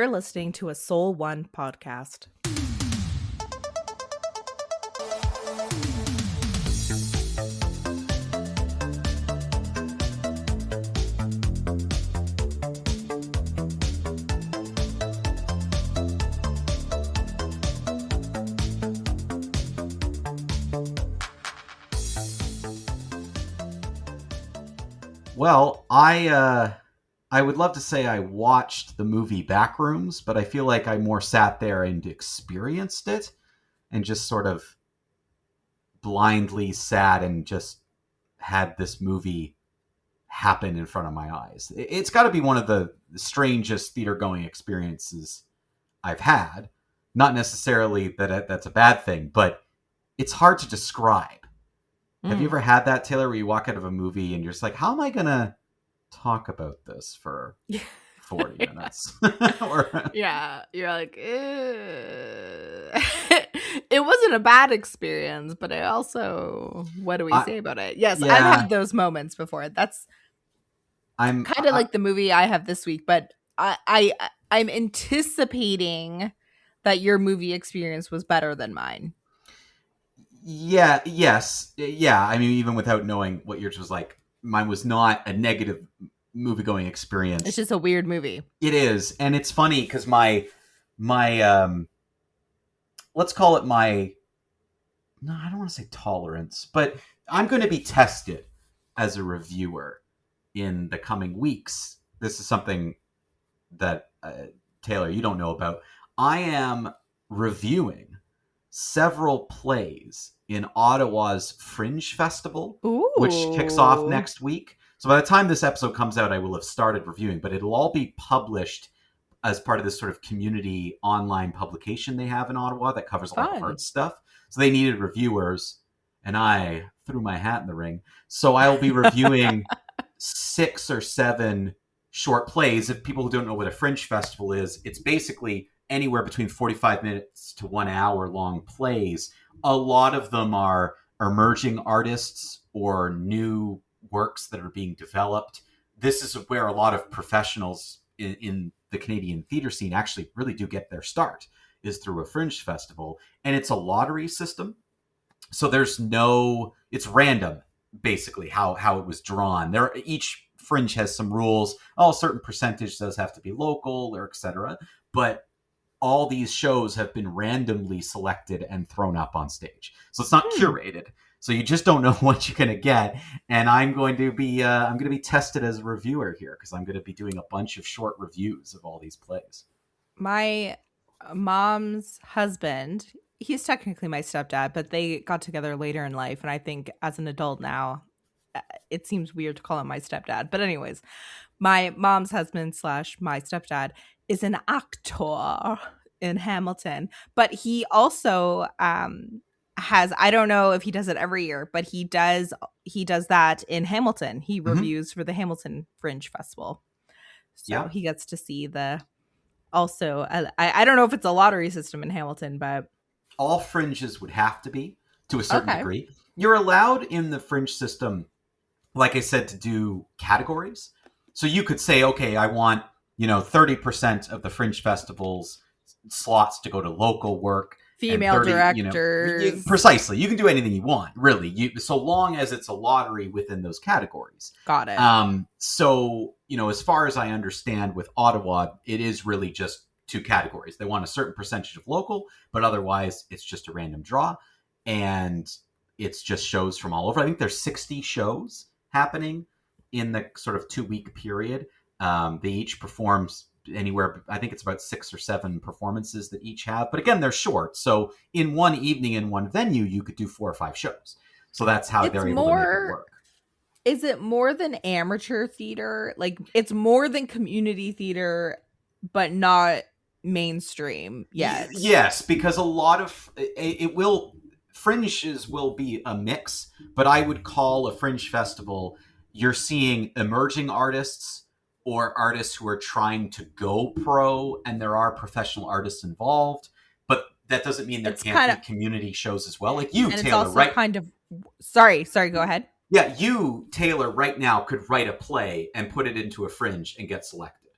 You're listening to a Soul One podcast. Well, I would love to say I watched the movie Backrooms, but I feel like I more sat there and experienced it and just sort of blindly sat and just had this movie happen in front of my eyes. It's got to be one of the strangest theater going experiences I've had. Not necessarily that that's a bad thing, but it's hard to describe. Have you ever had that, Taylor, where you walk out of a movie and you're just like, how am I going to talk about this for 40 minutes? Yeah, you're like, it wasn't a bad experience, but I also, what do we say about it? Yes, yeah. I've had those moments before. I'm kind of like the movie I have this week, but I'm anticipating that your movie experience was better than mine. Yeah, yes. Yeah, I mean, even without knowing what yours was like, mine was not a negative movie-going experience. It's just a weird movie. It is, and it's funny because my let's call it my, no, I don't want to say tolerance, but I'm going to be tested as a reviewer in the coming weeks. This is something that, Taylor, you don't know about. I am reviewing several plays in Ottawa's Fringe Festival, which kicks off next week. So by the time this episode comes out, I will have started reviewing, but it'll all be published as part of this sort of community online publication they have in Ottawa that covers a lot of art stuff. So they needed reviewers, and I threw my hat in the ring. So I'll be reviewing 6 or 7 short plays. If people don't know what a Fringe Festival is, it's basically anywhere between 45 minutes to 1 hour long plays. A lot of them are emerging artists or new works that are being developed. This is where a lot of professionals in the Canadian theater scene actually really do get their start, is through a Fringe Festival. And it's a lottery system. So it's random, basically, how it was drawn. Each Fringe has some rules. A certain percentage does have to be local, or etc. But all these shows have been randomly selected and thrown up on stage. So it's not curated. So you just don't know what you're going to get. And I'm going to be tested as a reviewer here because I'm going to be doing a bunch of short reviews of all these plays. My mom's husband, he's technically my stepdad, but they got together later in life. And I think as an adult now, it seems weird to call him my stepdad. But anyways, my mom's husband / my stepdad is an actor in Hamilton, but he also has, I don't know if he does it every year, but he does that in Hamilton. He reviews for the Hamilton Fringe Festival. So he gets to see I don't know if it's a lottery system in Hamilton, but all fringes would have to be to a certain degree. You're allowed in the Fringe system, like I said, to do categories. So you could say, okay, I want 30% of the Fringe Festival's slots to go to local work. Female directors. Precisely. You can do anything you want, really. So long as it's a lottery within those categories. Got it. So, as far as I understand with Ottawa, it is really just 2 categories. They want a certain percentage of local, but otherwise it's just a random draw. And it's just shows from all over. I think there's 60 shows happening in the sort of 2-week period. They each perform anywhere, I think it's about 6 or 7 performances that each have. But again, they're short. So in one evening in one venue, you could do 4 or 5 shows. So that's how they're able to make it work. Is it more than amateur theater? Like, it's more than community theater, but not mainstream yet? Yes, because a lot of fringes will be a mix, but I would call a Fringe Festival, you're seeing emerging artists or artists who are trying to go pro, and there are professional artists involved, but that doesn't mean there can't be community shows as well. Like you, and Taylor, it's also Sorry, go ahead. Yeah, you, Taylor, right now could write a play and put it into a Fringe and get selected.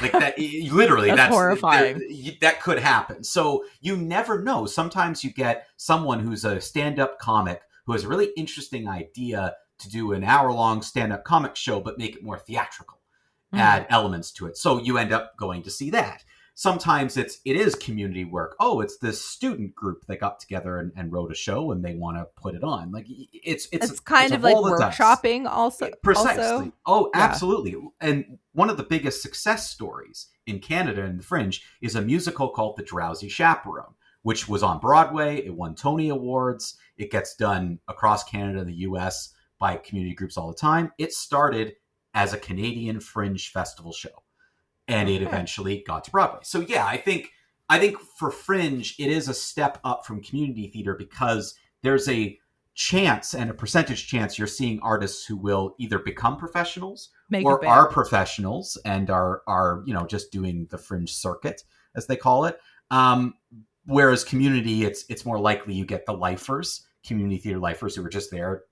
Like that, literally, That's that's there. horrifying. That could happen. So you never know. Sometimes you get someone who's a stand-up comic who has a really interesting idea to do an hour-long stand-up comic show, but make it more theatrical, Mhm. add elements to it. So you end up going to see that. Sometimes it is community work. Oh, it's this student group that got together and wrote a show and they want to put it on. Like It's it's kind a of like roll of the dice. workshopping also. Precisely. Oh, Yeah. absolutely. And one of the biggest success stories in Canada and the Fringe is a musical called The Drowsy Chaperone, which was on Broadway. It won Tony Awards. It gets done across Canada and the US by community groups all the time. It started as a Canadian Fringe festival show, and it Okay. eventually got to Broadway. So yeah, I think for Fringe, it is a step up from community theater because there's a chance and a percentage chance you're seeing artists who will either become professionals Make it or are big. professionals and are just doing the Fringe circuit as they call it. Whereas community, it's more likely you get the lifers, community theater lifers who are just there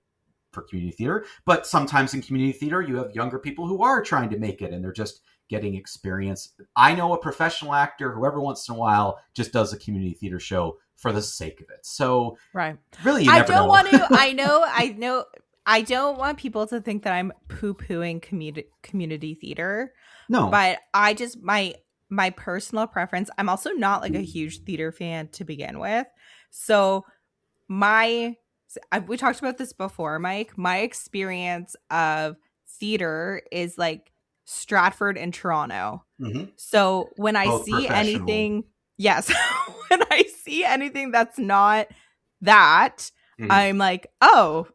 for community theater. But sometimes in community theater, you have younger people who are trying to make it and they're just getting experience. I know a professional actor who every once in a while just does a community theater show for the sake of it. So Right. really, you I never don't know. want to. I know. I don't want people to think that I'm poo-pooing community theater, No. but I just my personal preference. I'm also not like a huge theater fan to begin with, so my we talked about this before, Mike. My experience of theater is like Stratford and Toronto. Mm-hmm. So when I Both see professional. anything, yes, when I see anything that's not that, Mm-hmm. I'm like, oh,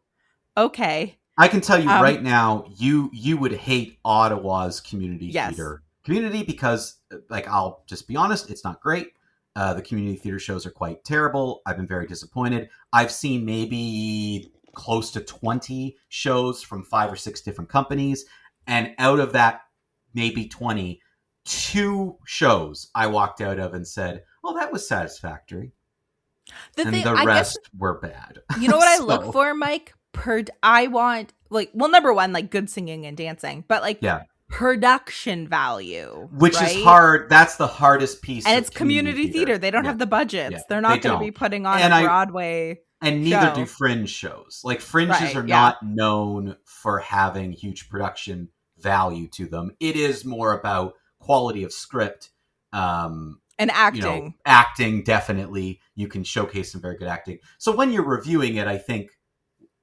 okay. I can tell you Um, right now, you would hate Ottawa's community yes. theater community because, like, I'll just be honest, it's not great. The community theater shows are quite terrible. I've been very disappointed. I've seen maybe close to 20 shows from 5 or 6 different companies, and out of that maybe 20, 2 shows I walked out of and said, "Oh, that was satisfactory," The and thing, the I guess, rest were bad. you know what I look So for, Mike? I want like, well, number one, like good singing and dancing, but like yeah, production value, which is right? hard. That's the hardest piece And of it's community community theater. theater. They don't Yeah, have the yeah, budgets. They're they not going to be don't. putting on a And Broadway neither do show. fringe shows. Like fringes Right. are Yeah. not known for having huge production value to them. It is more about quality of script. And acting. Acting definitely. You can showcase some very good acting. So when you're reviewing it, I think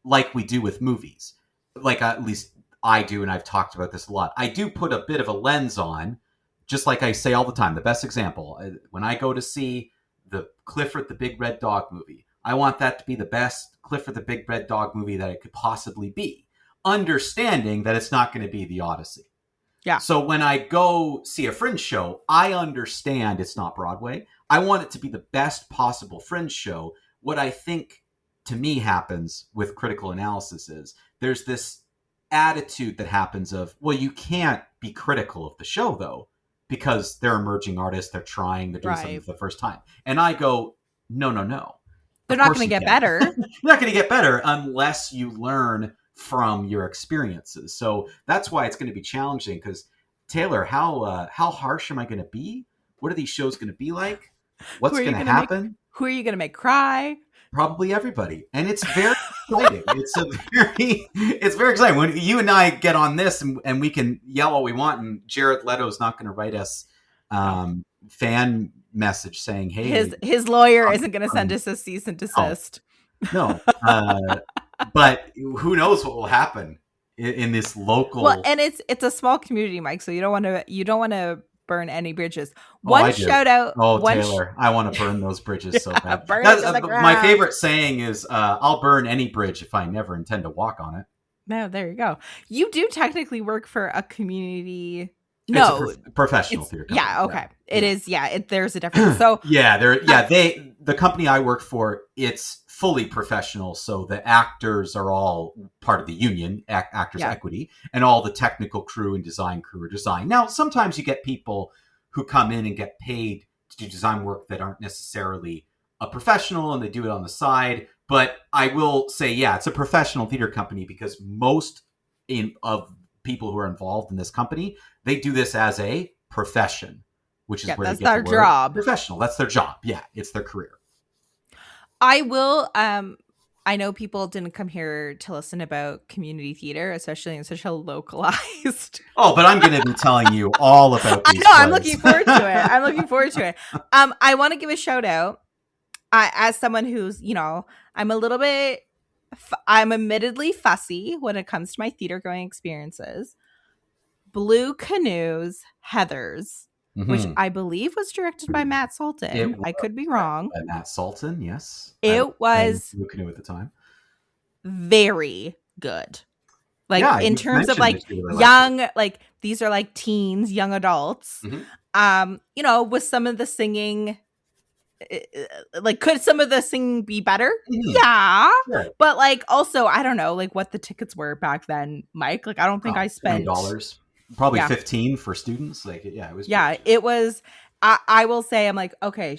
like we do with movies, like at least I do, and I've talked about this a lot. I do put a bit of a lens on, just like I say all the time. The best example, when I go to see the Clifford the Big Red Dog movie, I want that to be the best Clifford the Big Red Dog movie that it could possibly be, understanding that it's not going to be the Odyssey. Yeah. So when I go see a Fringe show, I understand it's not Broadway. I want it to be the best possible Fringe show. What I think to me happens with critical analysis is there's this attitude that happens of, well, you can't be critical of the show though, because they're emerging artists, they're trying, they're doing something Right. for the first time. And I go, no, no, no. They're Of not course going you to get can. better. You're not going to get better unless you learn from your experiences. So that's why it's going to be challenging. Because Taylor, how harsh am I going to be? What are these shows going to be like? Who What's are you going to going to make? happen? Who are you going to make cry? Probably everybody, and it's very exciting. It's very exciting when you and I get on this, and we can yell all we want, and Jared Leto's not going to write us No. fan message saying, "Hey, His lawyer um, isn't going to send us a cease and no, desist. no." But who knows what will happen in this Well, local? and it's a small community, Mike, so you don't want to burn any bridges. Oh, One I do. shout out, Oh, Taylor, I want to burn those bridges so yeah, bad. burn it to the My ground. favorite saying is, "I'll burn any bridge if I never intend to walk on it." No, there you go. You do technically work for a community. It's a No, professional it's theater company. yeah, okay. It Yeah. is, yeah. There's a difference. So Yeah, uh, the company I work for, it's fully professional. So the actors are all part of the union, Actors yeah, Equity, and all the technical crew and design crew are design. Now, sometimes you get people who come in and get paid to do design work that aren't necessarily a professional and they do it on the side. But I will say, yeah, it's a professional theater company because most of people who are involved in this company, they do this as a profession, which is Yeah, where they that's get the their word job. professional. That's their job. Yeah, it's their career. I will I know people didn't come here to listen about community theater, especially in such a localized. Oh, but I'm going to be telling you all about I these know, I'm plays. looking forward to it. I'm looking forward to it. I want to give a shout out as someone who's, I'm a little bit I'm admittedly fussy when it comes to my theater going experiences. Blue Canoe's Heathers, which Mm-hmm. I believe was directed by Matt It Sultan. was I could be directed wrong. by Matt Sultan. Yes, I was It playing was Blue Canoe at the time. very good. Like Yeah, in you've terms of mentioned like that you really liked it. young, like these are like teens, young adults. Mm-hmm. With some of the singing, like could some of the singing be better? Mm-hmm. Yeah. Sure. But like also, I don't know like what the tickets were back then, Mike. Like I don't think Oh, I spent $20, probably yeah. 15 for students. Like, yeah, it was pretty Yeah, cheap. it was I will say I'm like, okay,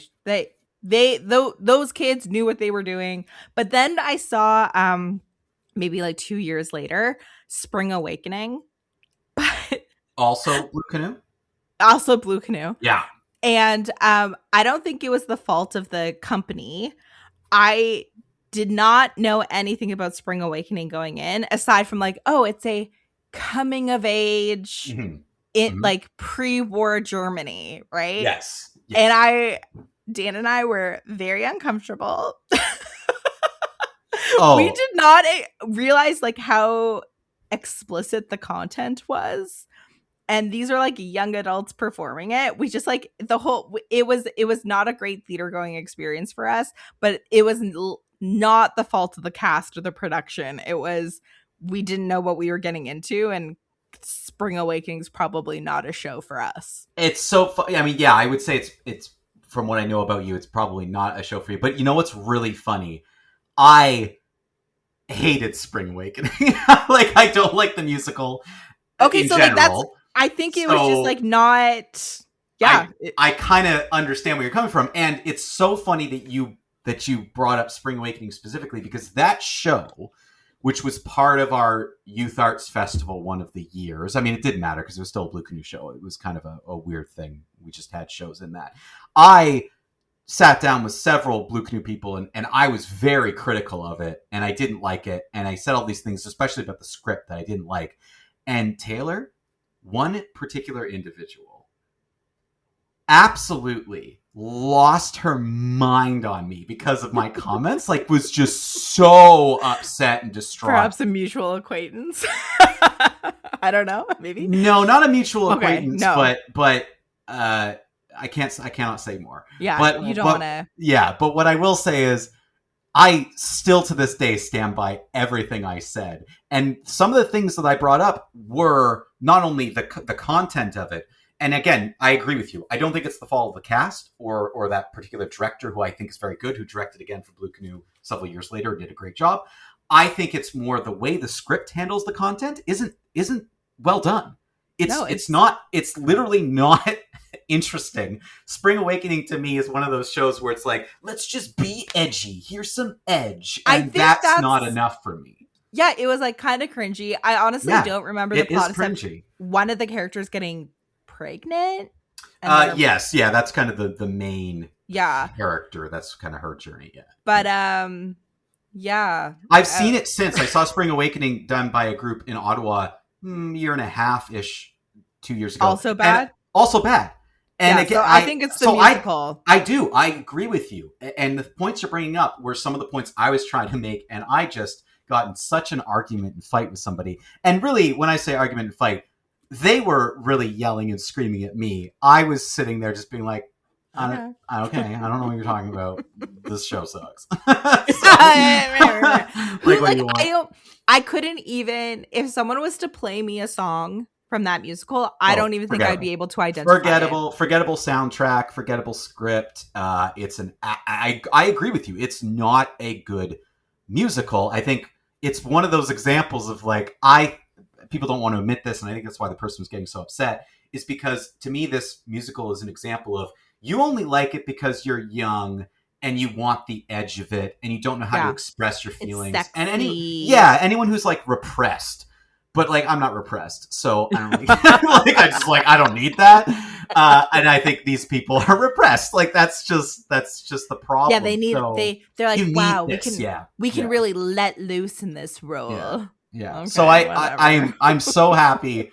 those kids knew what they were doing. But then I saw maybe like 2 years later, Spring Awakening, but Also, Blue Canoe. also Blue Canoe. Yeah. And I don't think it was the fault of the company. I did not know anything about Spring Awakening going in, aside from like, oh, it's a coming of age Mm-hmm. in Mm-hmm. like pre-war Germany, right? Yes. And Yes. Dan and I were very uncomfortable. We Oh, did not realize like how explicit the content was. And these are like young adults performing it. We just like it was not a great theater going experience for us, but it was not the fault of the cast or the production. It was we didn't know what we were getting into, and Spring Awakening's probably not a show for us. it's so funny. I mean, yeah, I would say it's from what I know about you, it's probably not a show for you. But you know what's really funny? I hated Spring Awakening. Like, I don't like the musical Okay, in so like that's general. I think it was just So like not yeah. I kind of understand where you're coming from, and it's so funny that you brought up Spring Awakening specifically, because that show, which was part of our Youth Arts Festival one of the years. I mean, it didn't matter because it was still a Blue Canoe show. It was kind of a weird thing. We just had shows in that. I sat down with several Blue Canoe people, and I was very critical of it, and I didn't like it. And I said all these things, especially about the script, that I didn't like. And Taylor, one particular individual, absolutely lost her mind on me because of my comments. Like, was just so upset and distraught. Perhaps a mutual acquaintance. I don't know. Maybe. No, not a mutual Okay, acquaintance, no. but I cannot say more. Yeah, But you don't but want to. yeah, but what I will say is, I still to this day stand by everything I said. And some of the things that I brought up were not only the content of it. And again, I agree with you. I don't think it's the fault of the cast or that particular director, who I think is very good, who directed again for Blue Canoe several years later and did a great job. I think it's more the way the script handles the content isn't well done. It's literally not interesting. Spring Awakening to me is one of those shows where it's like, let's just be edgy. Here's some edge. I And think that's not enough for me. Yeah, it was like kind of cringy. I honestly don't remember the It is plot except cringy. one of the characters getting pregnant. And Yes, yeah, that's kind of the main yeah, character. That's kind of her journey. Yeah, but yeah, I've seen it since. I saw Spring Awakening done by a group in Ottawa, year and a half ish, 2 years ago. also bad. And also bad. And Yeah, again, so I think it's the musical. I do. I agree with you. And the points you're bringing up were some of the points I was trying to make, and I just got in such an argument and fight with somebody. And really, when I say argument and fight, they were really yelling and screaming at me. I was sitting there just being like, okay, I don't know what you're talking about. This show sucks. I couldn't even, if someone was to play me a song from that musical, I don't even think I'd be able to identify forgettable soundtrack, forgettable script. It's I agree with you. It's not a good musical. I think it's one of those examples of like, people don't want to admit this, and I think that's why the person was getting so upset, is because to me this musical is an example of, you only like it because you're young and you want the edge of it and you don't know how to express your feelings. It's sexy. And anyone who's like repressed, but like, I'm not repressed, so I don't like, I just like, I don't need that. And I think these people are repressed. Like that's just the Yeah, problem. So they're like, you need wow, this. Yeah, we can yeah, really let loose in this yeah, role. yeah. So Okay, whatever. I'm so happy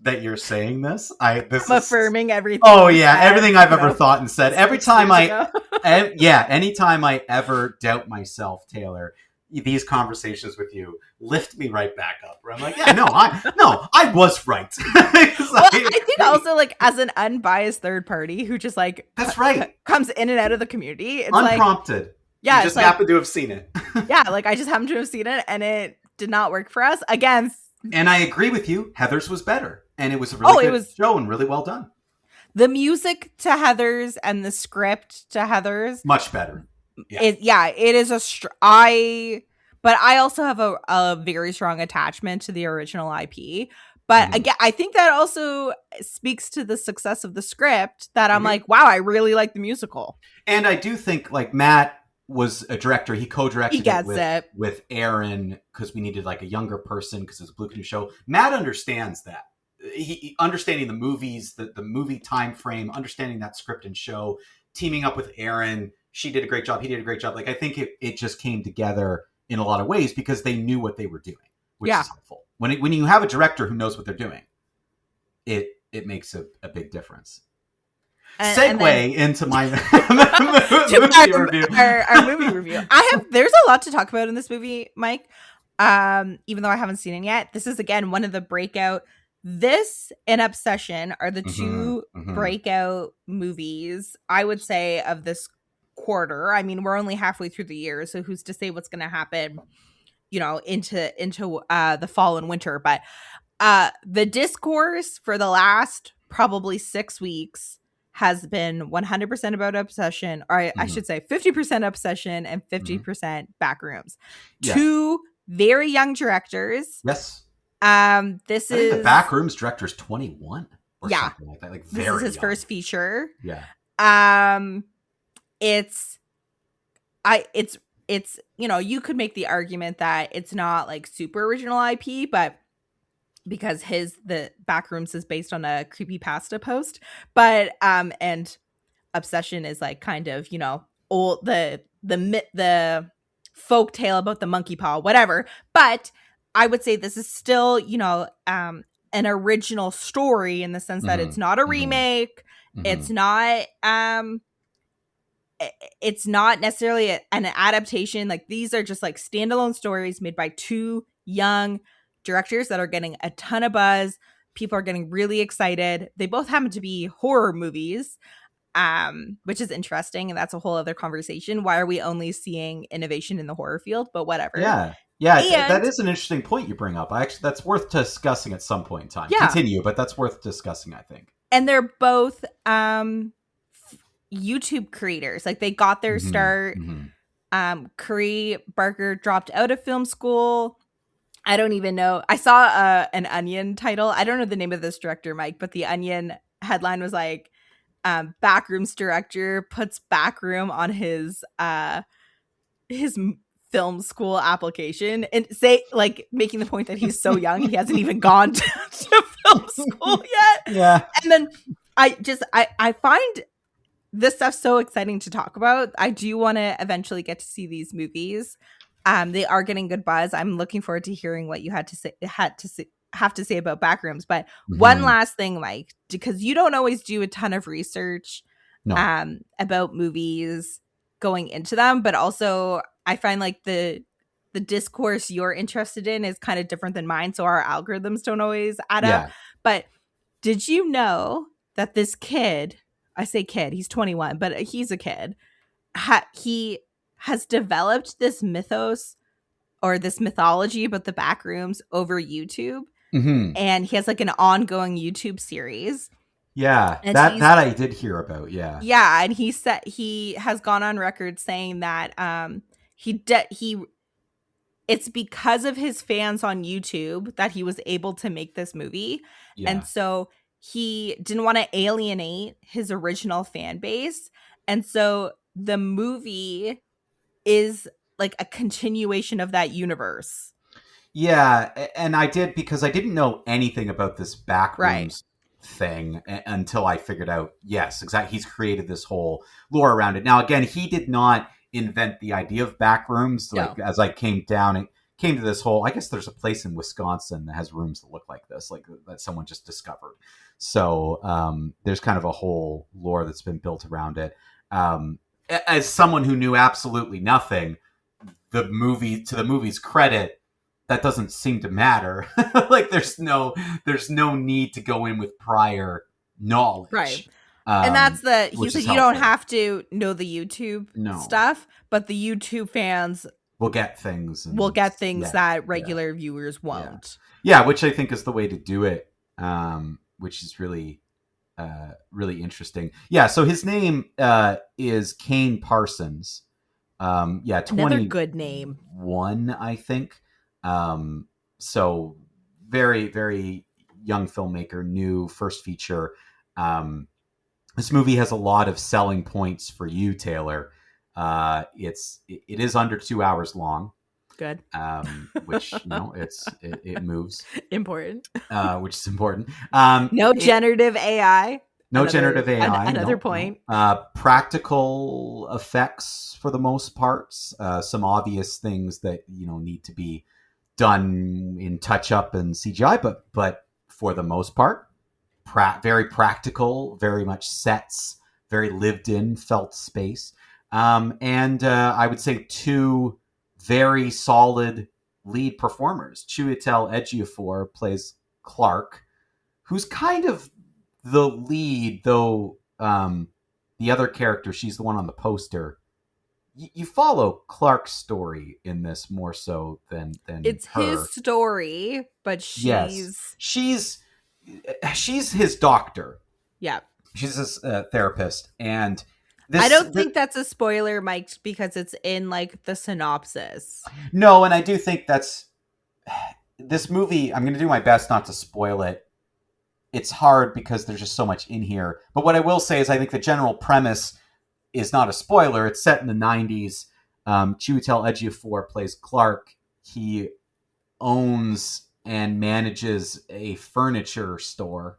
that you're saying this. This I'm is affirming everything oh you yeah, said, everything I've ever thought and said. Every 6 time years ago. yeah, anytime I ever doubt myself, Taylor, these conversations with you lift me right back up. Where I'm like, yeah, no, I was right. Well, I think also like as an unbiased third party who just like that's right, comes in and out of the community, it's like, unprompted. You yeah, it's just like, happen to have seen it. yeah, like I just happen to have seen it and it did not work for us. Again, And I agree with you. Heather's was better, and it was a really oh, it good was show and really well done. the music to Heather's and the script to Heather's. Much better. Yeah. It is but I also have a very strong attachment to the original IP. But again, I think that also speaks to the success of the script that I'm like, wow, I really like the musical. And I do think like Matt was a director. He co-directed He gets it with Aaron because we needed like a younger person because it's a Blue Canoe show. Matt understands that. He understanding the movies, the movie time frame, understanding that script and show, teaming up with Aaron. She did a great job. He did a great job. Like I think it just came together in a lot of ways because they knew what they were doing, which is helpful. When you have a director who knows what they're doing, it makes a big difference. Segue into my movie review. Our movie review. There's a lot to talk about in this movie, Mike. Even though I haven't seen it yet, this is again one of the breakout. This and Obsession are the two breakout movies, I would say, of this quarter. I mean, we're only halfway through the year, so who's to say what's going to happen, into the fall and winter. But the discourse for the last probably 6 weeks has been 100% about Obsession, or I should say 50% Obsession and 50% Backrooms. Yeah. Two very young directors. Yes. This I think the Backrooms director is 21 or something like that. Like very this is his young. first feature. Yeah. It's you could make the argument that it's not like super original IP, but because the Backrooms is based on a creepypasta post, but and Obsession is like kind of old the folk tale about the monkey paw, whatever. But I would say this is still an original story in the sense that it's not a remake. It's not necessarily an adaptation. Like these are just like standalone stories made by two young directors that are getting a ton of buzz. People are getting really excited. They both happen to be horror movies, which is interesting, and that's a whole other conversation. Why are we only seeing innovation in the horror field? But whatever. Yeah, that is an interesting point you bring up. That's worth discussing at some point in time. Yeah. Continue, but that's worth discussing, I think. And they're both YouTube creators. Like they got their start. Curry Barker dropped out of film school. I don't even know. I saw an Onion title. I don't know the name of this director, Mike, but the Onion headline was like, Backrooms director puts Backroom on his film school application, and say like making the point that he's so young he hasn't even gone to film school yet. Yeah. And then I find this stuff so exciting to talk about. I do want to eventually get to see these movies. They are getting good buzz. I'm looking forward to hearing what you have to say about Backrooms. But one last thing, Mike, because you don't always do a ton of research about movies going into them, but also I find like the discourse you're interested in is kind of different than mine, so our algorithms don't always add up. But did you know that this kid, I say kid, he's 21, but he's a kid, he has developed this mythos or this mythology about the Backrooms over YouTube. And he has like an ongoing YouTube series. Yeah, and that I did hear about. Yeah, and he said he has gone on record saying that it's because of his fans on YouTube that he was able to make this movie. And so he didn't want to alienate his original fan base. And so the movie is like a continuation of that universe. Yeah, and I did because I didn't know anything about this Backrooms thing until I figured out, yes, exactly. He's created this whole lore around it. Now, again, he did not invent the idea of backrooms. Like, No. as I came down and came to this whole, I guess there's a place in Wisconsin that has rooms that look like this, like that someone just discovered. So there's kind of a whole lore that's been built around it. As someone who knew absolutely nothing, the movie's credit, that doesn't seem to matter. Like there's no need to go in with prior knowledge. Right. And that's he which said is you don't helpful. have to know the YouTube stuff, but the YouTube fans We'll get things. that regular viewers won't. Yeah, which I think is the way to do it, which is really, really interesting. Yeah, so his name is Kane Parsons. Another good name. 21, I think. So very, very young filmmaker, new first feature. This movie has a lot of selling points for you, Taylor. It is under 2 hours long. Good. Which it moves. Important. Which is important. No generative AI. No generative AI. Another point. Practical effects for the most part. Some obvious things that need to be done in touch up and CGI, but for the most part, very practical, very much sets, very lived in, felt space, and I would say two very solid lead performers. Chiwetel Ejiofor plays Clark, who's kind of the lead, though the other character, she's the one on the poster. You follow Clark's story in this more so than it's her. His story, but she's his doctor. Yeah, she's his therapist, and I don't think that's a spoiler, Mike, because it's in like the synopsis. No, and I do think that's this movie. I'm going to do my best not to spoil it. It's hard because there's just so much in here. But what I will say is I think the general premise is not a spoiler. It's set in the 90s. Chiwetel Ejiofor plays Clark. He owns and manages a furniture store.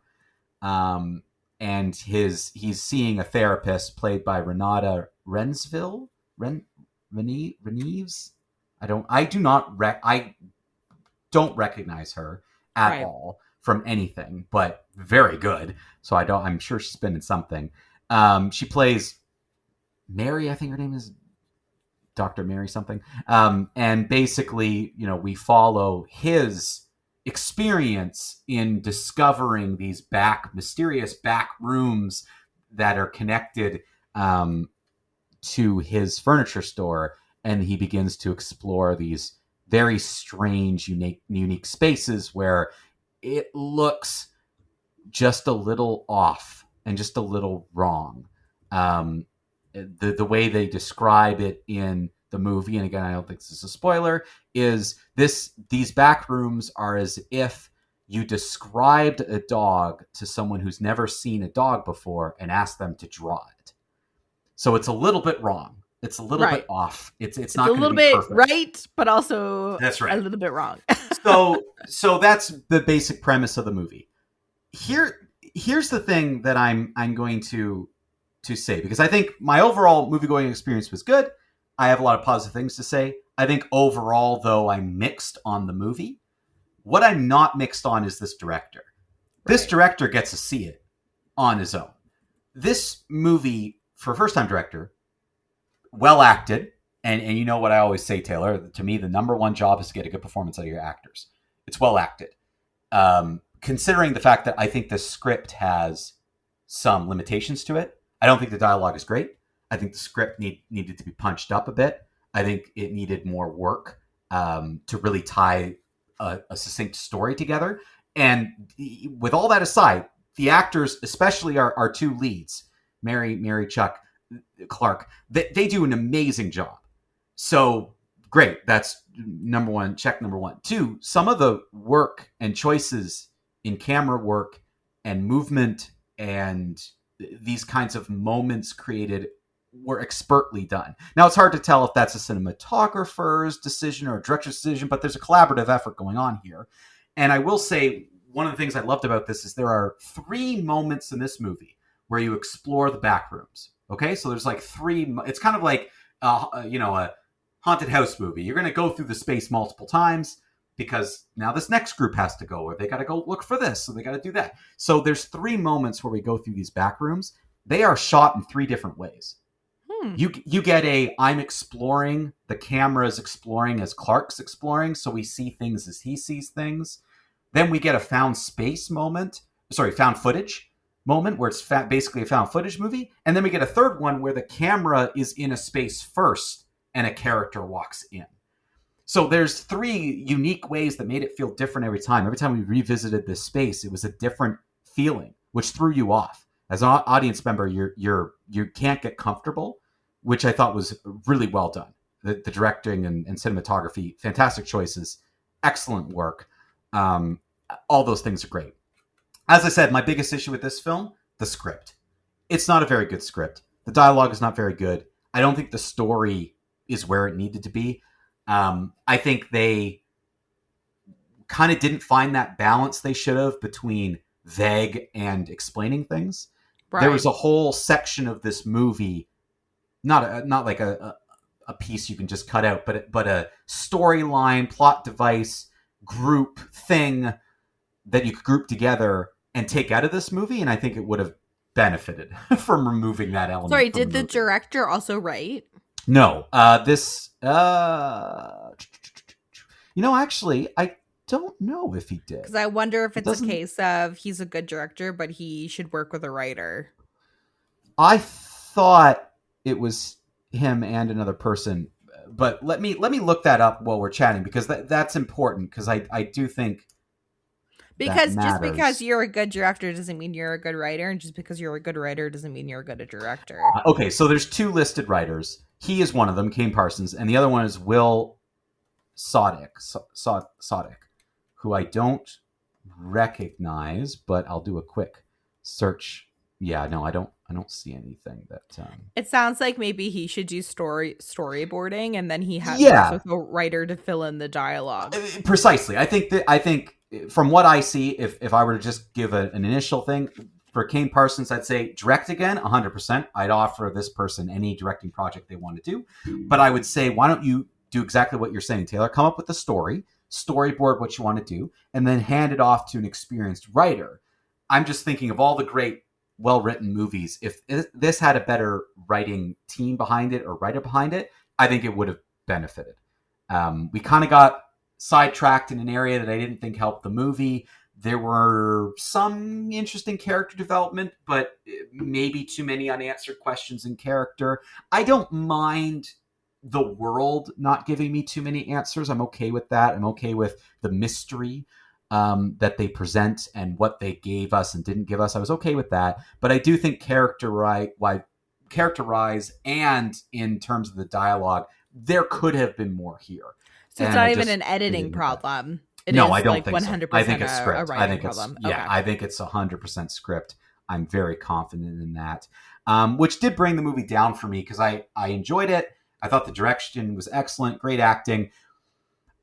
And he's seeing a therapist played by Renata Reneves. I don't recognize her at all from anything, but very good. So I'm sure she's been in something. She plays Mary, I think her name is Dr. Mary something. And basically, we follow his experience in discovering these mysterious back rooms that are connected to his furniture store. And he begins to explore these very strange, unique spaces where it looks just a little off and just a little wrong. The way they describe it in the movie, and again, I don't think this is a spoiler, is these back rooms are as if you described a dog to someone who's never seen a dog before and asked them to draw it. So it's a little bit wrong. It's a little bit off. It's not a little bit perfect. Right, but also that's right. A little bit wrong. so that's the basic premise of the movie. Here's the thing that I'm going to say, because I think my overall movie-going experience was good. I have a lot of positive things to say. I think overall, though, I'm mixed on the movie. What I'm not mixed on is this director. This director gets to see it on his own. This movie, for a first-time director, well acted, and you know what I always say, Taylor, to me, the number one job is to get a good performance out of your actors. It's well acted. Considering the fact that I think the script has some limitations to it, I don't think the dialogue is great. I think the script needed to be punched up a bit. I think it needed more work to really tie a succinct story together. And with all that aside, the actors, especially our two leads, Mary Chuck, Clark, they do an amazing job. So great. That's number one, check number one. Two, some of the work and choices in camera work and movement and these kinds of moments created were expertly done. Now, it's hard to tell if that's a cinematographer's decision or a director's decision, but there's a collaborative effort going on here. And I will say, one of the things I loved about this is there are 3 moments in this movie where you explore the back rooms. Okay, so there's like 3. It's kind of like a haunted house movie. You're going to go through the space multiple times because now this next group has to go, or they got to go look for this, so they got to do that. So there's 3 moments where we go through these back rooms. They are shot in 3 different ways. You get I'm exploring, the camera is exploring as Clark's exploring, so we see things as he sees things. Then we get a found footage moment where it's basically a found footage movie. And then we get a third one where the camera is in a space first and a character walks in. So there's 3 unique ways that made it feel different every time. Every time we revisited this space, it was a different feeling, which threw you off. As an audience member, you can't get comfortable, which I thought was really well done. The directing and cinematography, fantastic choices, excellent work. All those things are great. As I said, my biggest issue with this film, the script. It's not a very good script. The dialogue is not very good. I don't think the story is where it needed to be. I think they kind of didn't find that balance they should have between vague and explaining things. Right. There was a whole section of this movie, not like a piece you can just cut out, but a storyline, plot device, group thing that you could group together and take out of this movie, and I think it would have benefited from removing that element. Sorry, did the director also write? No. Actually, I don't know if he did. Because I wonder if it's a case of he's a good director, but he should work with a writer. I thought it was him and another person, but let me look that up while we're chatting, because that's important, because I do think because just because you're a good director doesn't mean you're a good writer, and just because you're a good writer doesn't mean you're a good director. Okay, so there's 2 listed writers. He is one of them, Kane Parsons, and the other one is Will Sodick, who I don't recognize, but I'll do a quick search. Yeah, no, I don't see anything that. It sounds like maybe he should do storyboarding, and then he has a writer to fill in the dialogue. Precisely, I think from what I see, if I were to just give an initial thing for Kane Parsons, I'd say direct again, 100%. I'd offer this person any directing project they want to do, but I would say, why don't you do exactly what you're saying, Taylor? Come up with a story, storyboard what you want to do, and then hand it off to an experienced writer. I'm just thinking of all the great, well-written movies. If this had a better writing team behind it or writer behind it, I think it would have benefited. We kind of got sidetracked in an area that I didn't think helped the movie. There were some interesting character development, but maybe too many unanswered questions in character. I don't mind the world not giving me too many answers. I'm okay with that. I'm okay with the mystery that they present and what they gave us and didn't give us. I was okay with that. But I do think characterize and in terms of the dialogue, there could have been more here. So it's not even an editing problem. No, I don't think 100% so. I think it's script. I think it's problem. Yeah, okay. I think it's 100% script. I'm very confident in that, which did bring the movie down for me because I enjoyed it. I thought the direction was excellent, great acting.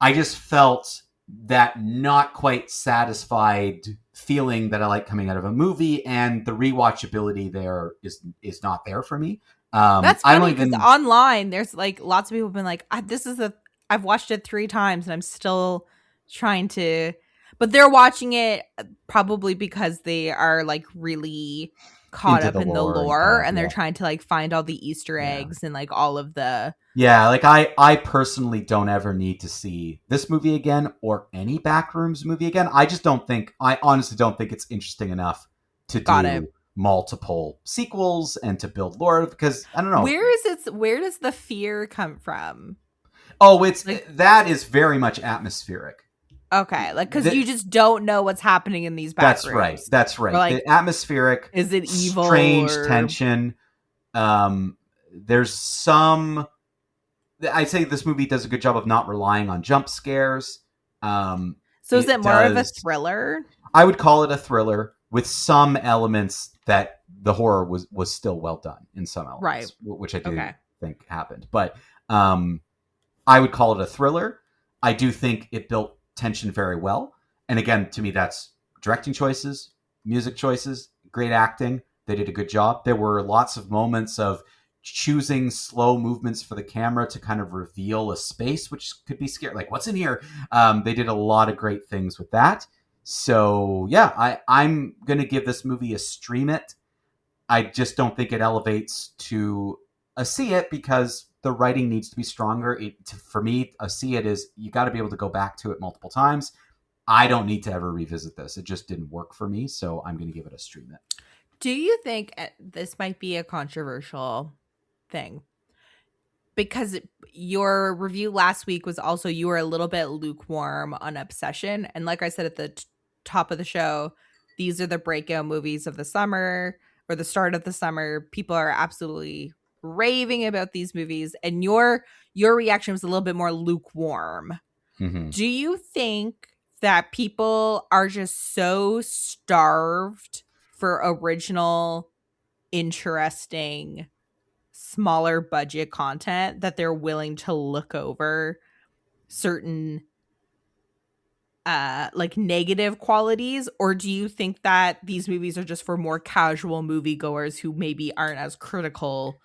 I just felt that not quite satisfied feeling that I like coming out of a movie, and the rewatchability there is not there for me. That's funny because online there's like lots of people have been like, I've watched it 3 times and I'm still trying to, but they're watching it probably because they are like really caught up in the lore and they're trying to like find all the Easter eggs and like all of the like I personally don't ever need to see this movie again or any Backrooms movie again. I honestly don't think it's interesting enough to do multiple sequels and to build lore, because I don't know. Where does the fear come from? Oh, it's like, that is very much atmospheric. Okay, like because you just don't know what's happening in these Backrooms. That's right. Like, the atmospheric, is it evil? Strange tension. There's some. I'd say this movie does a good job of not relying on jump scares. So is it more of a thriller? I would call it a thriller with some elements that the horror was still well done in some elements, right? Which I do think happened, but I would call it a thriller. I do think it built tension very well, and again, to me, that's directing choices, music choices, great acting. They did a good job. There were lots of moments of choosing slow movements for the camera to kind of reveal a space, which could be scary. Like, what's in here? They did a lot of great things with that. So yeah, I'm gonna give this movie a stream it. I just don't think it elevates to a see it because the writing needs to be stronger. For me, a see it is you got to be able to go back to it multiple times. I don't need to ever revisit this. It just didn't work for me, so I'm going to give it a stream it. Do you think this might be a controversial thing? Because your review last week was also you were a little bit lukewarm on Obsession. And like I said at the top of the show, these are the breakout movies of the summer or the start of the summer. People are absolutely raving about these movies. And your reaction was a little bit more lukewarm. Mm-hmm. Do you think that people are just so starved for original, interesting, smaller budget content that they're willing to look over certain like negative qualities, or do you think that these movies are just for more casual moviegoers who maybe aren't as critical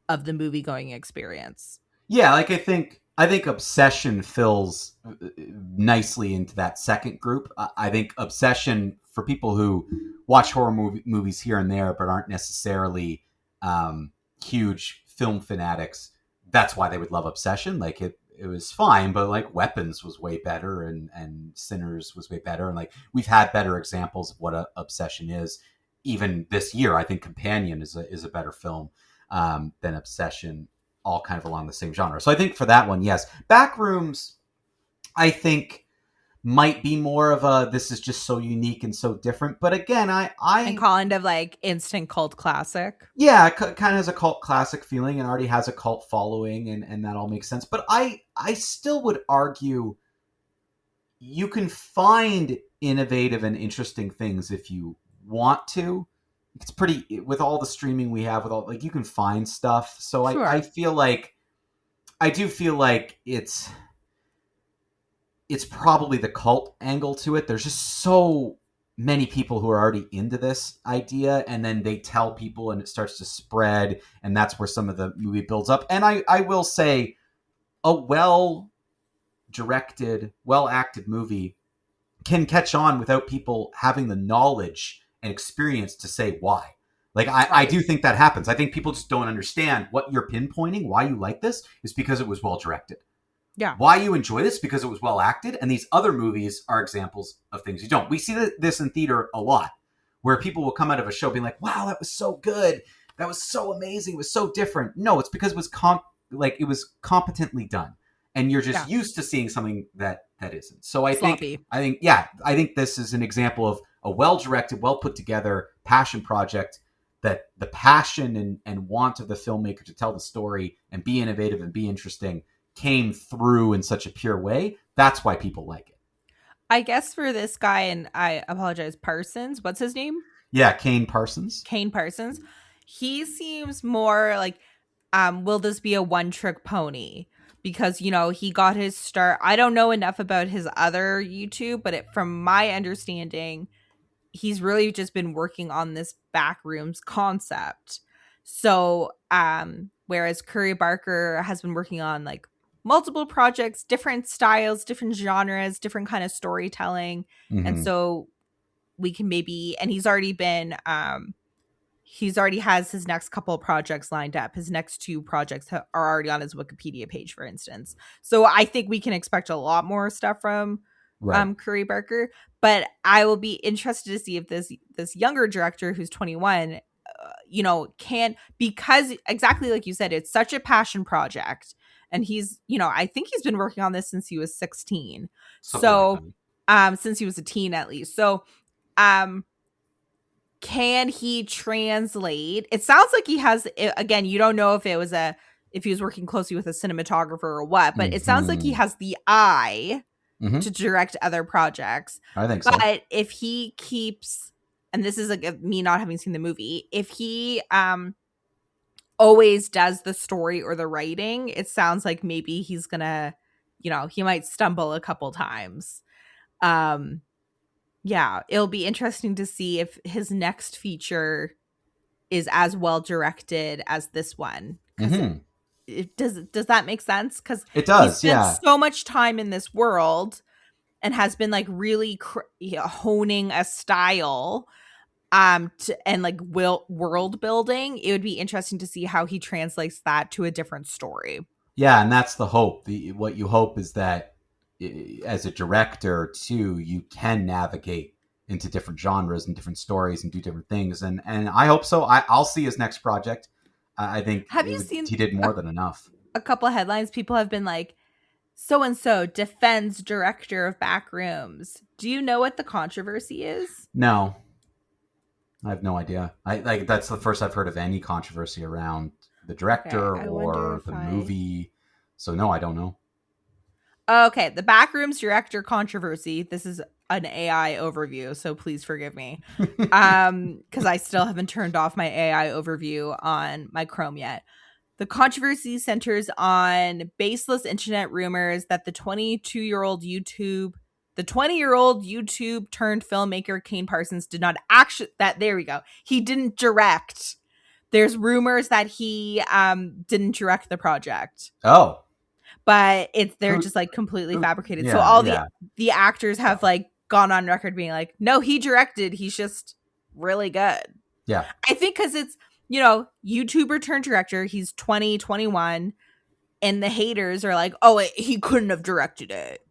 of the movie going experience? Yeah, like I think Obsession fills nicely into that second group. I think Obsession for people who watch movies here and there but aren't necessarily huge film fanatics. That's why they would love Obsession. Like it was fine, but like Weapons was way better, and Sinners was way better, and like we've had better examples of what a Obsession is. Even this year, I think Companion is a better film than Obsession, all kind of along the same genre. So I think for that one, yes. Backrooms, I think might be more of a this is just so unique and so different. But again, And I kind of like instant cult classic. yeah, it kind of has a cult classic feeling and already has a cult following, and that all makes sense. But I still would argue you can find innovative and interesting things if you want to. It's pretty with all the streaming we have with all like you can find stuff. So I Sure. feel like I do feel like it's probably the cult angle to it. There's just so many people who are already into this idea, and then they tell people, and it starts to spread, and that's where some of the movie builds up. And I will say, a well directed, well acted movie can catch on without people having the knowledge and experience to say why. Like I Right. do think that happens. I think people just don't understand what you're pinpointing, why you like this, is because it was well directed. Yeah. Why you enjoy this because it was well acted, and these other movies are examples of things you don't. We see this in theater a lot, where people will come out of a show being like, "Wow, that was so good, that was so amazing, it was so different." No, it's because it was it was competently done, and you're just Yeah. used to seeing something that isn't. So Sloppy. I think this is an example of a well directed, well put together passion project that the passion and want of the filmmaker to tell the story and be innovative and be interesting came through in such a pure way. That's why people like it. I guess for this guy, and I apologize, Parsons, what's his name? Yeah, Kane Parsons. Kane Parsons. He seems more like, will this be a one trick pony? Because, he got his start. I don't know enough about his other YouTube, but from my understanding, he's really just been working on this Backrooms concept. So, whereas Curry Barker has been working on like multiple projects, different styles, different genres, different kind of storytelling. And Mm-hmm. so we can maybe, and he's already has his next couple of projects lined up. His next two projects are already on his Wikipedia page, for instance. So I think we can expect a lot more stuff from Right. Curry Barker. But I will be interested to see if this younger director who's 21, can, because exactly like you said, it's such a passion project, and he's, I think he's been working on this since he was 16. Something like So, that. since he was a teen at least. So, um can he translate? It sounds like he has, again, you don't know if he was working closely with a cinematographer or what, but it sounds like he Mm-hmm. has the eye Mm-hmm. to direct other projects. I think so. But if he keeps, and this is like me not having seen the movie, if he always does the story or the writing, it sounds like maybe he's gonna, he might stumble a couple times. Um yeah, it'll be interesting to see if his next feature is as well directed as this one, because Hmm. it does that make sense? Because It he does, spent yeah. so much time in this world and has been like really honing a style and like world building. It would be interesting to see how he translates that to a different story. Yeah, and that's the hope. What you hope is that as a director too, you can navigate into different genres and different stories and do different things. And I hope so. I'll see his next project. I think Have you seen he did a, more than enough. a couple headlines? People have been like, so and so defends director of Backrooms. Do you know what the controversy is? No, I have no idea. I like that's the first I've heard of any controversy around the Okay, director I wonder or if the I. movie. So no, I don't know. Okay, the Backrooms director controversy. This is an AI overview, so please forgive me. Because I still haven't turned off my AI overview on my Chrome yet. The controversy centers on baseless internet rumors that the 20-year-old YouTube turned filmmaker Kane Parsons did not actually, that there we go. He didn't direct. There's rumors that he didn't direct the project, Oh, but they're who? just like completely Who? fabricated. So Yeah, all yeah, the actors have like gone on record being like, no, he directed. He's just really good. yeah. I think because it's, YouTuber turned director. He's 2021, and the haters are like, oh, he couldn't have directed it.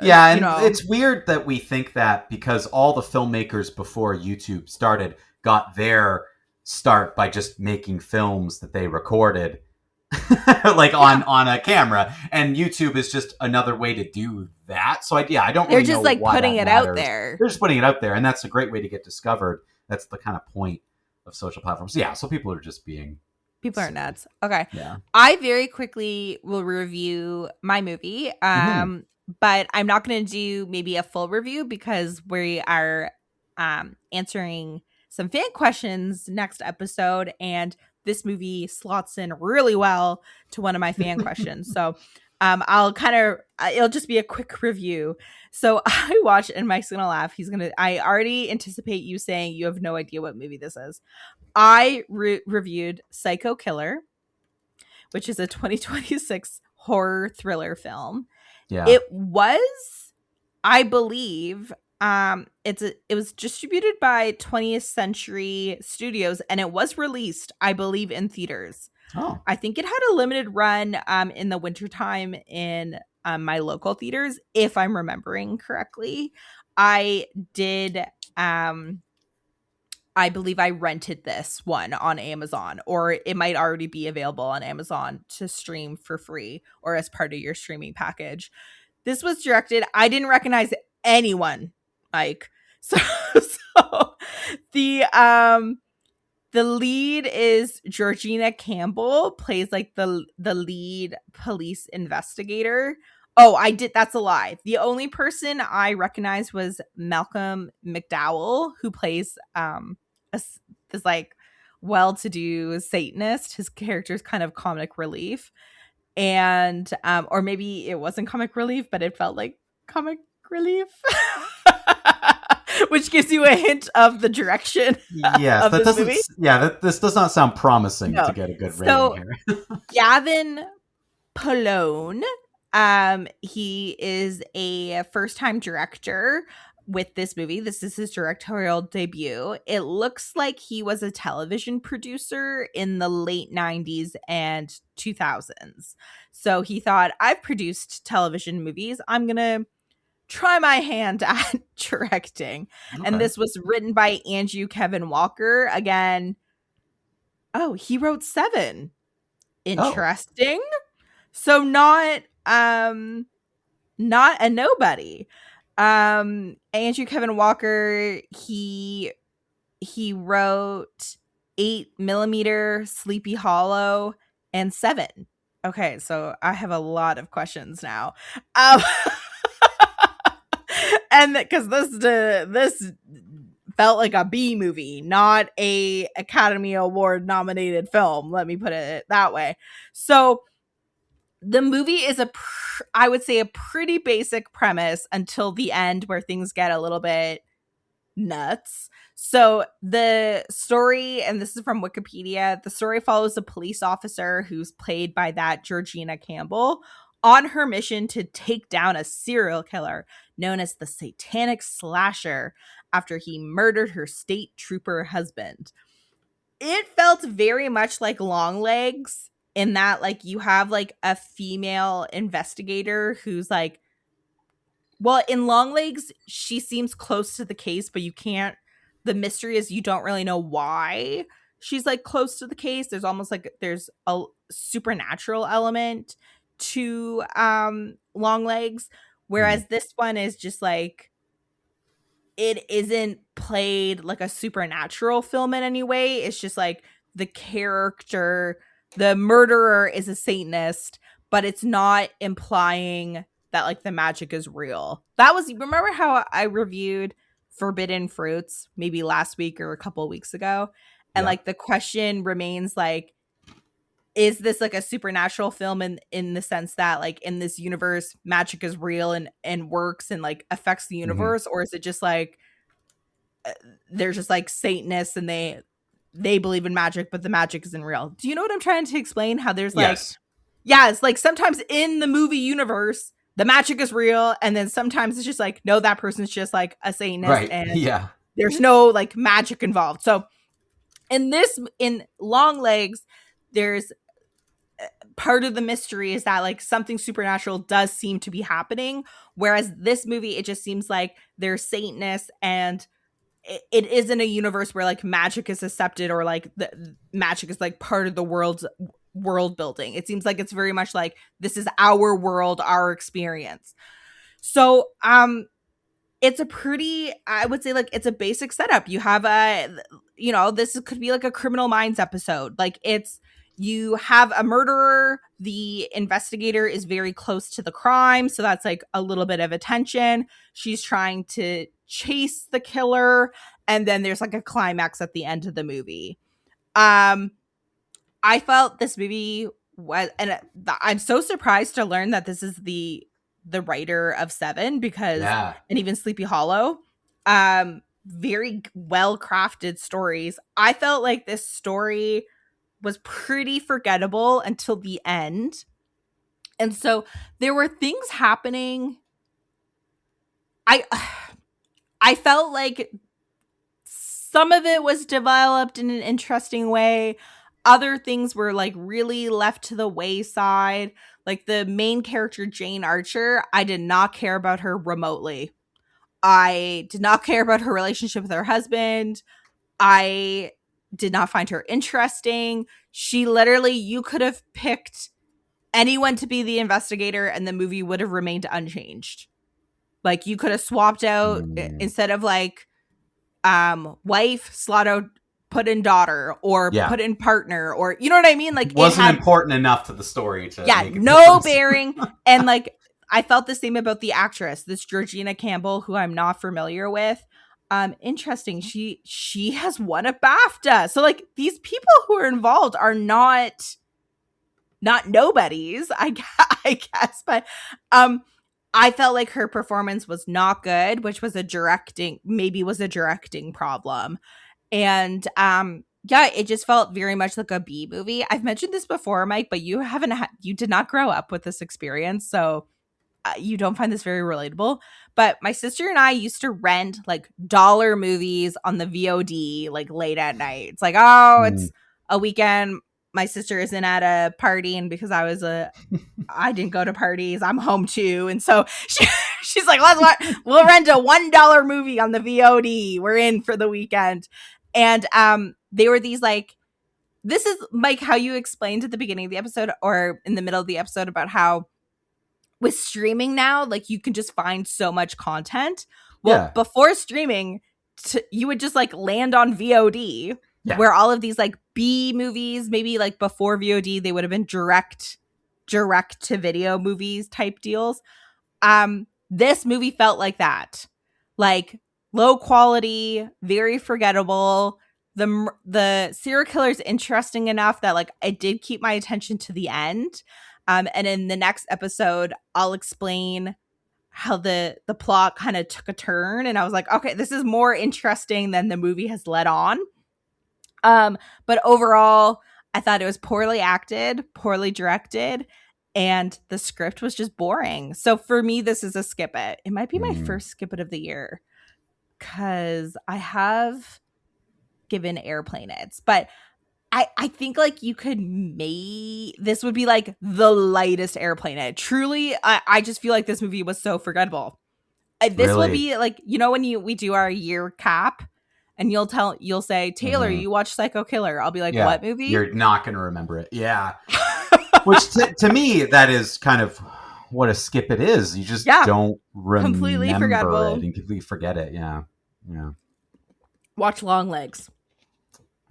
Yeah, You and know, it's weird that we think that because all the filmmakers before YouTube started got their start by just making films that they recorded like yeah, on a camera, and YouTube is just another way to do that. So I don't they're really just know like why putting that it out matters. there. They're just putting it out there, and that's a great way to get discovered. That's the kind of point of social platforms. Yeah, so people are just being People are silly. nuts. Okay. Yeah. I very quickly will review my movie. Hmm. But I'm not going to do maybe a full review because we are answering some fan questions next episode, and this movie slots in really well to one of my fan questions. So I'll kind of it'll just be a quick review. So I watched, and Mike's gonna laugh. I already anticipate you saying you have no idea what movie this is. I reviewed Psycho Killer, which is a 2026 horror thriller film. Yeah. It was, I believe, it was distributed by 20th Century Studios, and it was released, I believe, in theaters. Oh. I think it had a limited run in the wintertime in my local theaters, if I'm remembering correctly. I did I believe I rented this one on Amazon, or it might already be available on Amazon to stream for free or as part of your streaming package. This was directed, I didn't recognize anyone, Mike. So, so the lead is Georgina Campbell, plays like the lead police investigator. Oh, I did. That's a lie. The only person I recognized was Malcolm McDowell, who plays this like well-to-do Satanist. His character's kind of comic relief, and or maybe it wasn't comic relief, but it felt like comic relief. Which gives you a hint of the direction Yes, of that this doesn't. movie. Yeah, this does not sound promising to No. get a good rating So here. Gavin Polone, he is a first-time director with this movie. This is his directorial debut. It looks like he was a television producer in the late 90s and 2000s. So he thought, I've produced television movies. I'm going to try my hand at directing. And Okay. this was written by Andrew Kevin Walker. Again, oh, he wrote Seven. Oh. Interesting. So not a nobody. Andrew Kevin Walker, he wrote 8 mm, Sleepy Hollow, and Seven. Okay, so I have a lot of questions now. Um and because this felt like a B movie, not a Academy Award nominated film. Let me put it that way. So the movie is I would say a pretty basic premise until the end, where things get a little bit nuts. So the story, and this is from Wikipedia, the story follows a police officer who's played by that Georgina Campbell on her mission to take down a serial killer known as the Satanic Slasher after he murdered her state trooper husband. It felt very much like Longlegs in that like you have like a female investigator who's like, well, in Longlegs, she seems close to the case, but you can't. The mystery is you don't really know why she's like close to the case. There's almost like there's a supernatural element to Longlegs, Mm. whereas this one is just like it isn't played like a supernatural film in any way. It's just like the character, the murderer is a Satanist, but it's not implying that like the magic is real. That was, remember how I reviewed Forbidden Fruits maybe last week or a couple weeks ago? And Yeah. like the question remains like, is this like a supernatural film in the sense that like in this universe magic is real and works and like affects the Hmm. universe, or is it just like they're just like Satanists and they believe in magic, but the magic isn't real? Do you know what I'm trying to explain? How there's like, Yes. yeah, it's like sometimes in the movie universe the magic is real, and then sometimes it's just like, no, that person's just like a Satanist Right. and Yeah. there's no like magic involved. So in Long Legs, there's part of the mystery is that like something supernatural does seem to be happening, whereas this movie it just seems like they're Satanists and it isn't a universe where like magic is accepted or like the magic is like part of the world's world building. It seems like it's very much like this is our world, our experience. So it's a pretty, I would say like it's a basic setup. You have a, you know, this could be like a Criminal Minds episode. Like it's, you have a murderer, the investigator is very close to the crime, so that's like a little bit of attention. She's trying to chase the killer, and then there's like a climax at the end of the movie. um I felt this movie was, and I'm so surprised to learn that this is the writer of Seven, because, Yeah. and even Sleepy Hollow, very well crafted stories. I felt like this story was pretty forgettable until the end, and so there were things happening. I I felt like some of it was developed in an interesting way. Other things were like really left to the wayside. Like the main character, Jane Archer, I did not care about her remotely. I did not care about her relationship with her husband. I did not find her interesting. She literally, you could have picked anyone to be the investigator and the movie would have remained unchanged. Like you could have swapped out, Mm. instead of like wife slot out, put in daughter, or Yeah. put in partner, or you know what I mean, like it Wasn't had, important enough to the story to yeah, make a no difference. bearing. And like I felt the same about the actress, this Georgina Campbell, who I'm not familiar with. Interesting, she has won a BAFTA, so like these people who are involved are not nobodies, I guess. But I felt like her performance was not good, which was a directing problem. And yeah, it just felt very much like a B movie. I've mentioned this before, Mike, but you did not grow up with this experience, so you don't find this very relatable. But my sister and I used to rent like dollar movies on the VOD like late at night. It's like, oh, Mm. it's a weekend. My sister isn't at a party, and because I didn't go to parties, I'm home too, and so she's like, we'll rent a $1 movie on the VOD. We're in for the weekend, and they were these like, this is Mike, how you explained at the beginning of the episode or in the middle of the episode about how with streaming now, like you can just find so much content. Well, Yeah. before streaming, you would just like land on VOD, Yeah. where all of these like B movies, maybe like before VOD, they would have been direct to video movies type deals. This movie felt like that, like low quality, very forgettable. The serial killer is interesting enough that like it did keep my attention to the end. And in the next episode, I'll explain how the plot kind of took a turn, and I was like, okay, this is more interesting than the movie has led on. But overall, I thought it was poorly acted, poorly directed, and the script was just boring. So for me, this is a skip it. It might be my first skip it of the year because I have given Airplane its, but I think like you could this would be like the lightest Airplane it. Truly, I just feel like this movie was so forgettable. This will Really? be like, when we do our year cap and you'll say, Taylor, you watch Psycho Killer. I'll be like, Yeah, what movie? you're not going to remember it. Yeah. Which to me, that is kind of what a skip it is. You just don't completely remember forgettable. it and completely forget it. Yeah. Watch Long Legs.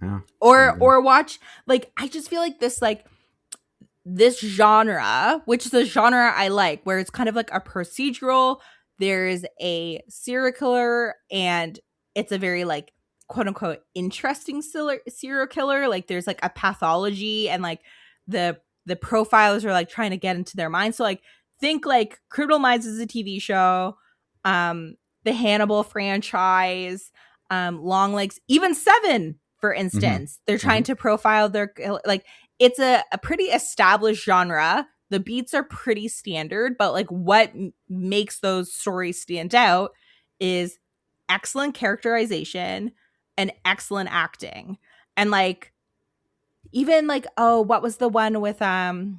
Yeah. Or watch, like, I just feel like this genre, which is a genre I like, where it's kind of like a procedural, there's a serial killer, and it's a very like quote unquote interesting serial killer. Like there's like a pathology, and like the profilers are like trying to get into their mind. So like think like Criminal Minds is a TV show, the Hannibal franchise, Long Legs, even Seven, for instance. They're trying to profile their, like, it's a pretty established genre. The beats are pretty standard, but like what makes those stories stand out is excellent characterization and excellent acting. And like even like, oh, what was the one with Matthew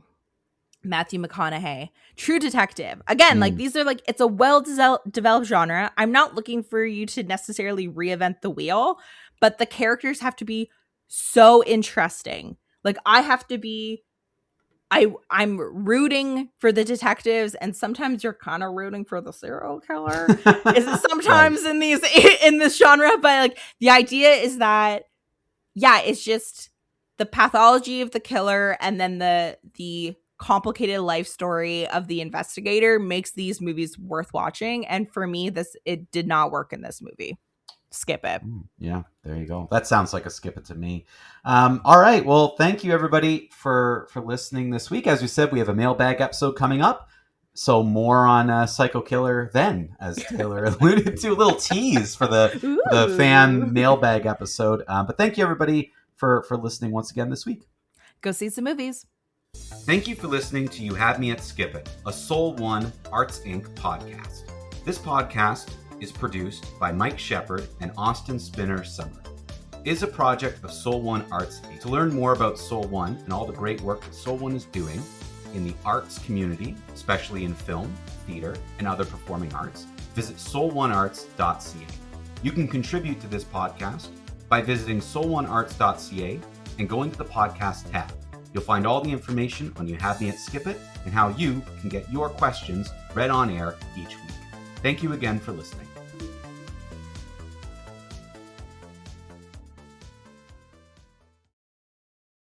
McConaughey? True Detective. Again, like these are like, it's a well developed genre. I'm not looking for you to necessarily reinvent the wheel, but the characters have to be so interesting. Like I have to be, I'm rooting for the detectives, and sometimes you're kind of rooting for the serial killer. Is it sometimes right. in this genre, but like the idea is that it's just the pathology of the killer, and then the complicated life story of the investigator makes these movies worth watching. And for me, it did not work in this movie. Skip it. Yeah, there you go. That sounds like a skip it to me. All right. Well, thank you everybody for listening this week. As we said, we have a mailbag episode coming up. So more on Psycho Killer then, as Taylor alluded to, a little tease for the fan mailbag episode. But thank you everybody for listening once again this week. Go see some movies. Thank you for listening to You Had Me at Skip It, a Soul One Arts Inc. podcast. This podcast is produced by Mike Shepard and Austin Spinner Summer. It is a project of Soul One Arts Inc. To learn more about Soul One and all the great work that Soul One is doing in the arts community, especially in film, theater, and other performing arts, visit soul1arts.ca. You can contribute to this podcast by visiting soul1arts.ca and going to the podcast tab. You'll find all the information on You Had Me at Skip It and how you can get your questions read on air each week. Thank you again for listening.